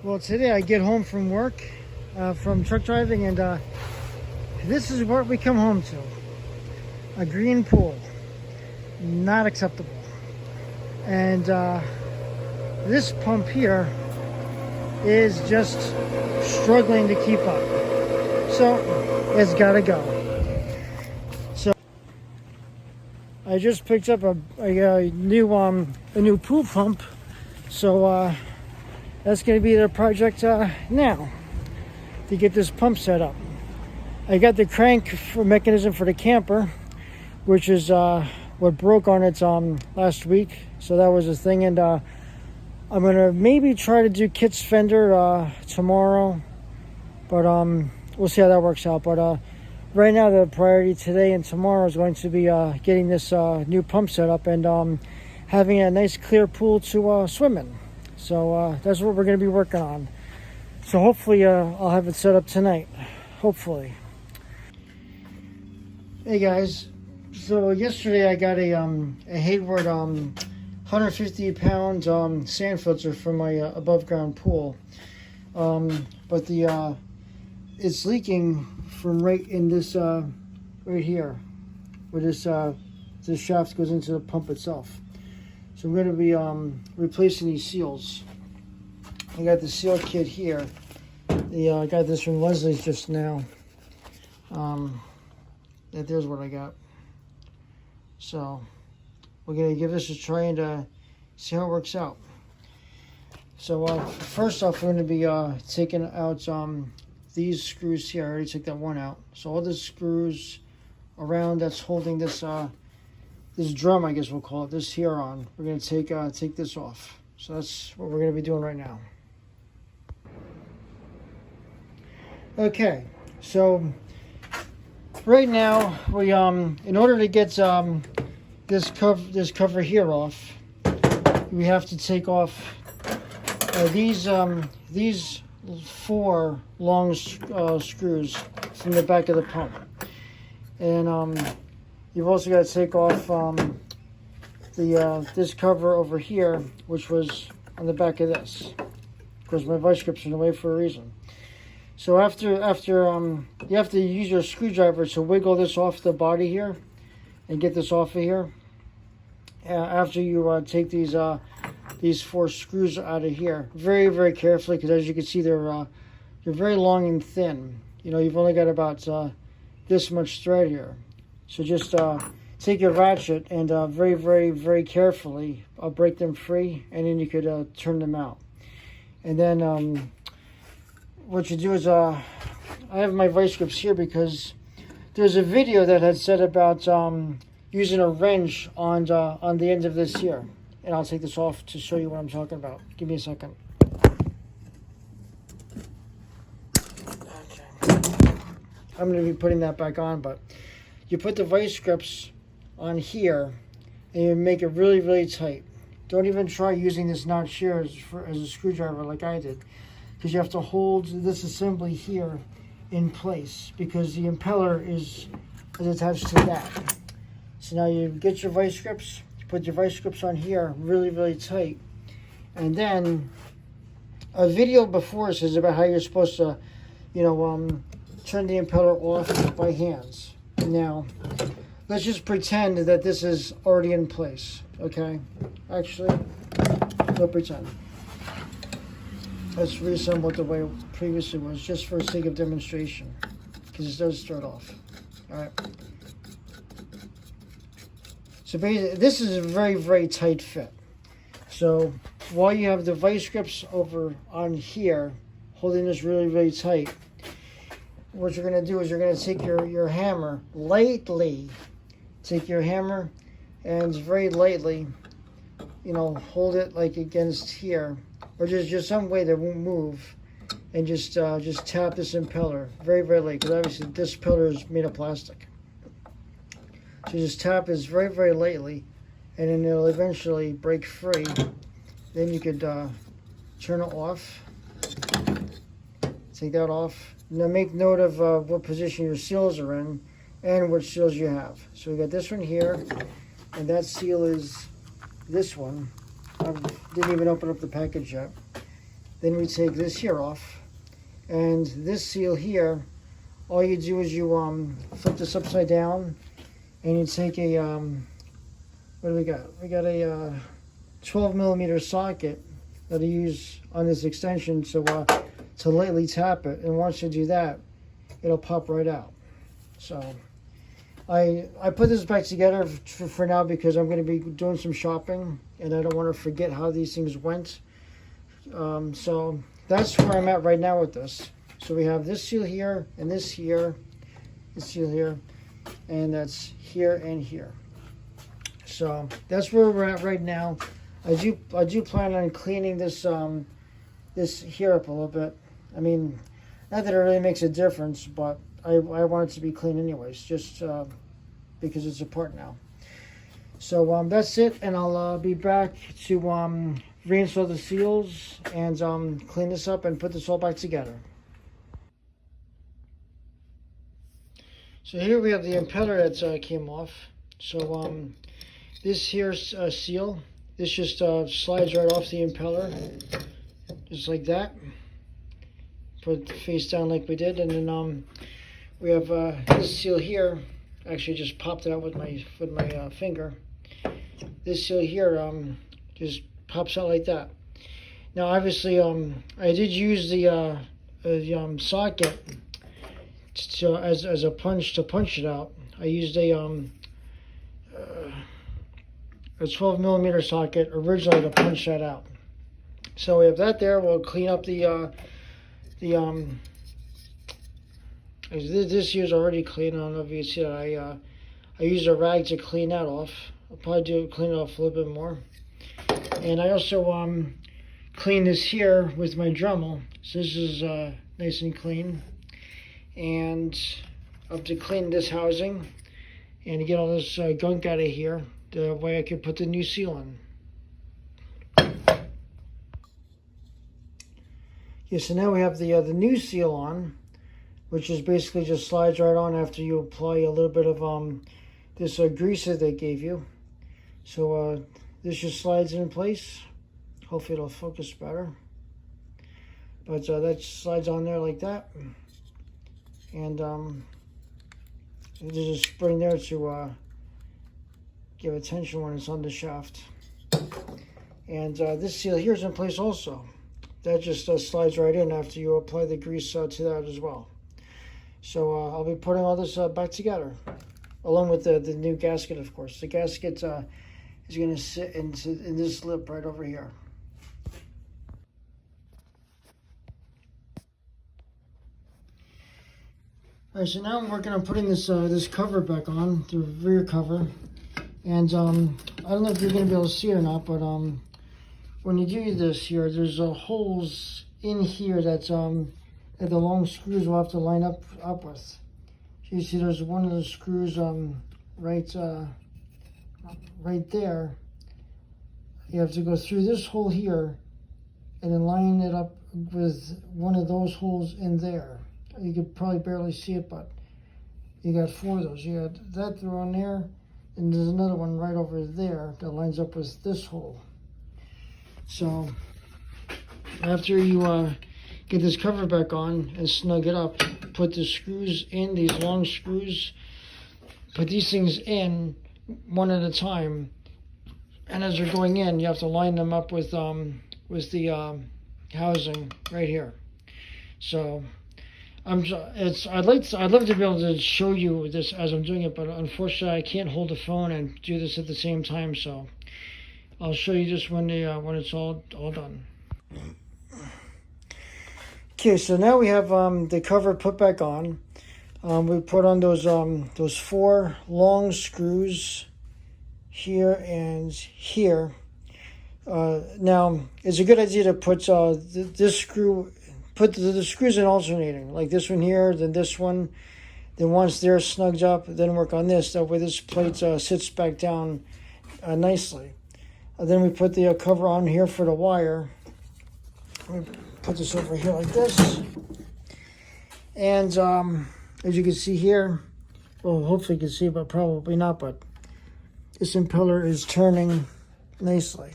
Well, today I get home from work, from truck driving, and this is what we come home to. A green pool. Not acceptable. And this pump here is just struggling to keep up. So it's gotta go. So I just picked up a new pool pump. So that's going to be the project now, to get this pump set up. I got the crank mechanism for the camper, which is what broke on it last week. So that was the thing, and I'm going to maybe try to do Kit's fender tomorrow, but we'll see how that works out. But right now the priority today and tomorrow is going to be getting this new pump set up and having a nice clear pool to swim in. So that's what we're going to be working on. So hopefully I'll have it set up tonight. Hopefully. Hey guys. So yesterday I got a Hayward 150-pound sand filter for my above ground pool. But it's leaking from right in this right here, where this shaft goes into the pump itself. So I'm going to be replacing these seals. I got the seal kit here. I got this from Leslie's just now. There's what I got. So we're going to give this a try and see how it works out. So first off, we're going to be taking out these screws here. I already took that one out. So all the screws around that's holding this this drum, I guess we'll call it, this here on, we're going to take this off. So that's what we're going to be doing right now. Okay, so right now we in order to get this cover here off, we have to take off these 4 long screws from the back of the pump, and you've also got to take off this cover over here, which was on the back of this, because my vice grips are in the way for a reason. So after you have to use your screwdriver to wiggle this off the body here and get this off of here. After you take these 4 screws out of here, very, very carefully, because as you can see, they're very long and thin. You know, you've only got about this much thread here. So just take your ratchet and very, very, very carefully break them free, and then you could turn them out. And then what you do is, I have my vice grips here because there's a video that had said about using a wrench on the end of this here. And I'll take this off to show you what I'm talking about. Give me a second. Okay. I'm going to be putting that back on, but you put the vice grips on here and you make it really, really tight. Don't even try using this notch here as a screwdriver like I did, because you have to hold this assembly here in place because the impeller is attached to that. So now you get your vice grips, you put your vice grips on here really, really tight, and then a video before says about how you're supposed to, turn the impeller off by hands. Now, let's just pretend that this is already in place, okay? Actually, don't pretend. Let's reassemble it the way it previously was, just for the sake of demonstration, because it does start off. All right. So basically, this is a very, very tight fit. So while you have the vice grips over on here, holding this really, really tight, what you're going to do is you're going to take your hammer, lightly, take your hammer and very lightly, hold it like against here, or just some way that won't move, and just tap this impeller very, very light, because obviously this impeller is made of plastic. So just tap this very, very lightly, and then it'll eventually break free. Then you could turn it off, take that off. Now make note of what position your seals are in and what seals you have. So we got this one here, and that seal is this one. I didn't even open up the package yet. Then we take this here off, and this seal here, all you do is you flip this upside down, and you take a what do we got? We got a 12 millimeter socket that I use on this extension to lightly tap it, and once you do that, it'll pop right out. So I put this back together for now because I'm going to be doing some shopping, and I don't want to forget how these things went. So that's where I'm at right now with this. So we have this seal here, and this here, this seal here, and that's here and here. So that's where we're at right now. I do plan on cleaning this this here up a little bit. I mean, not that it really makes a difference, but I want it to be clean anyways, just because it's apart now. So that's it, and I'll be back to reinstall the seals and clean this up and put this all back together. So here we have the impeller that came off. So this here's seal. This just slides right off the impeller, just like that. Put it face down like we did, and then we have this seal here. Actually, just popped it out with my finger. This seal here just pops out like that. Now, obviously, I did use the socket as a punch to punch it out. I used a 12 millimeter socket originally to punch that out. So we have that there. We'll clean up this here's already clean. I don't know if you see that. I used a rag to clean that off. I'll probably clean it off a little bit more. And I also clean this here with my Dremel. So this is nice and clean. And I have to clean this housing and to get all this gunk out of here. The way I could put the new seal in. Okay, so now we have the new seal on, which is basically just slides right on after you apply a little bit of this grease that they gave you. So this just slides in place. Hopefully it'll focus better. But that slides on there like that. And there's a spring there to give attention when it's on the shaft. And this seal here is in place also. That just slides right in after you apply the grease to that as well. So I'll be putting all this back together, along with the new gasket, of course. The gasket is going to sit in this lip right over here. All right, so now I'm working on putting this this cover back on, the rear cover. And I don't know if you're going to be able to see it or not, but when you do this here, there's holes in here that's that the long screws will have to line up with. So you see there's one of the screws right there. You have to go through this hole here and then line it up with one of those holes in there. You could probably barely see it, but you got 4 of those. You got that through on there, and there's another one right over there that lines up with this hole. So after you get this cover back on and snug it up, put the screws in, these long screws, put these things in one at a time, and as they're going in, you have to line them up with the housing right here. So I'd love to be able to show you this as I'm doing it, but unfortunately I can't hold the phone and do this at the same time. So I'll show you this when it's all done. Okay, so now we have the cover put back on. We put on those 4 long screws here and here. Now it's a good idea to put this screw. Put the screws in alternating, like this one here, then this one. Then once they're snugged up, then work on this. That way this plate sits back down nicely. Then we put the cover on here for the wire. We put this over here like this. And as you can see here, well, hopefully you can see, but probably not, but this impeller is turning nicely.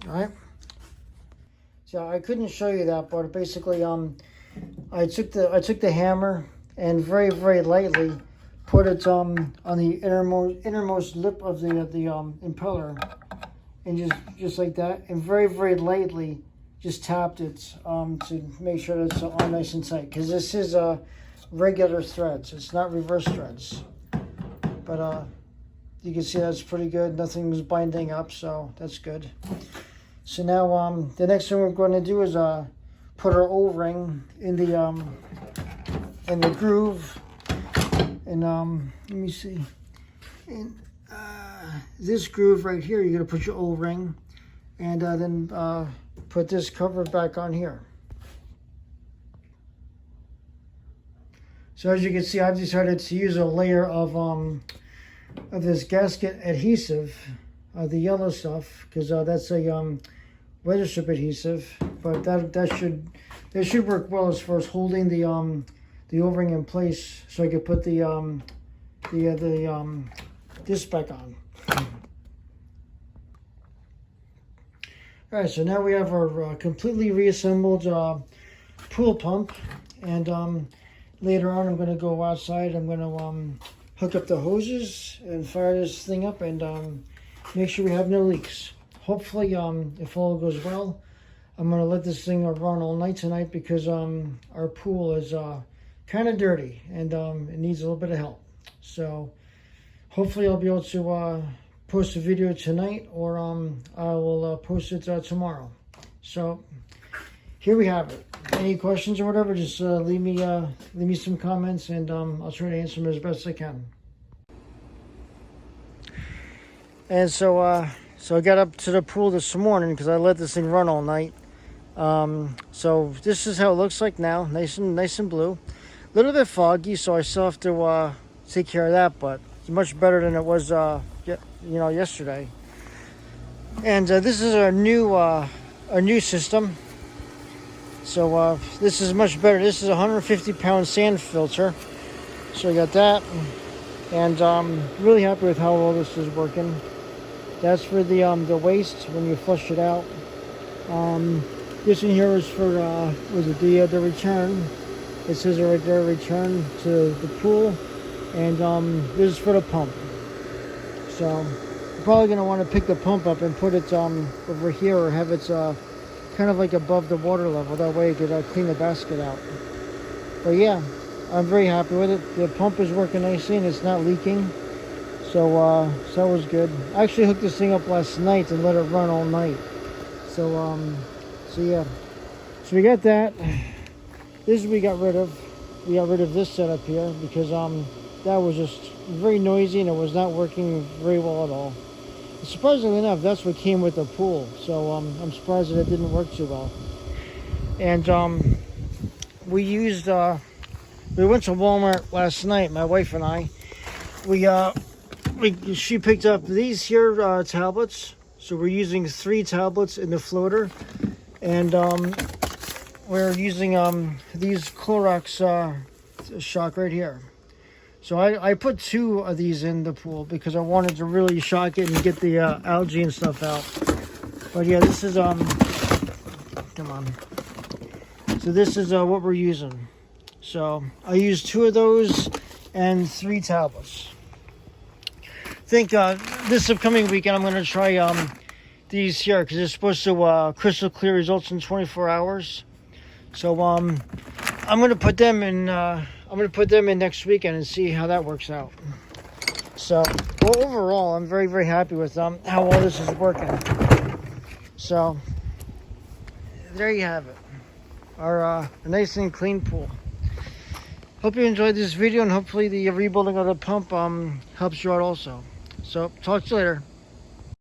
All right. So I couldn't show you that, but basically, I took the hammer and very, very lightly put it on the innermost lip of the impeller, and just like that, and very, very lightly just tapped it to make sure that it's all nice and tight, because this is regular threads. It's not reverse threads, but you can see that's pretty good. Nothing was binding up, so that's good. So now the next thing we're going to do is put our O-ring in the groove, and let me see, in this groove right here, you're going to put your O-ring, and then put this cover back on here. So as you can see, I've decided to use a layer of this gasket adhesive, the yellow stuff, because that's a weather strip adhesive. But that should work well as far as holding the O-ring in place, so I could put the disc back on. All right, so now we have our completely reassembled pool pump, and later on I'm going to go outside. I'm going to hook up the hoses and fire this thing up, and make sure we have no leaks. Hopefully, if all goes well, I'm going to let this thing run all night tonight, because our pool is kind of dirty, and it needs a little bit of help. So hopefully I'll be able to post a video tonight, or I will post it tomorrow. So here we have it. Any questions or whatever, just leave me some comments, and I'll try to answer them as best I can. And so I got up to the pool this morning because I let this thing run all night. So this is how it looks like now, nice and blue. A little bit foggy, so I still have to take care of that, but it's much better than it was yesterday. And this is our new system. So this is much better. This is a 150-pound sand filter. So I got that, and really happy with how all this is working. That's for the waste when you flush it out. This in here is for the return. It says right there, return to the pool, and this is for the pump. So I'm probably going to want to pick the pump up and put it over here, or have it kind of like above the water level. That way I could clean the basket out. But yeah, I'm very happy with it. The pump is working nicely and it's not leaking. So that was good. I actually hooked this thing up last night and let it run all night. So yeah. So we got that. This we got rid of. We got rid of this setup here because that was just very noisy and it was not working very well at all. Surprisingly enough, that's what came with the pool. So I'm surprised that it didn't work too well. And we used we went to Walmart last night, my wife and I. She picked up these here tablets. So we're using 3 tablets in the floater, and we're using these Clorox shock right here. So I put 2 of these in the pool because I wanted to really shock it and get the algae and stuff out. But yeah, this is come on. So this is what we're using. So I used 2 of those and 3 tablets. I think this upcoming weekend I'm going to try these here because it's supposed to crystal clear results in 24 hours. So I'm going to put them in. I'm going to put them in next weekend and see how that works out. So, well, overall, I'm very, very happy with how all this is working. So, there you have it. Our nice and clean pool. Hope you enjoyed this video, and hopefully the rebuilding of the pump helps you out also. So, talk to you later.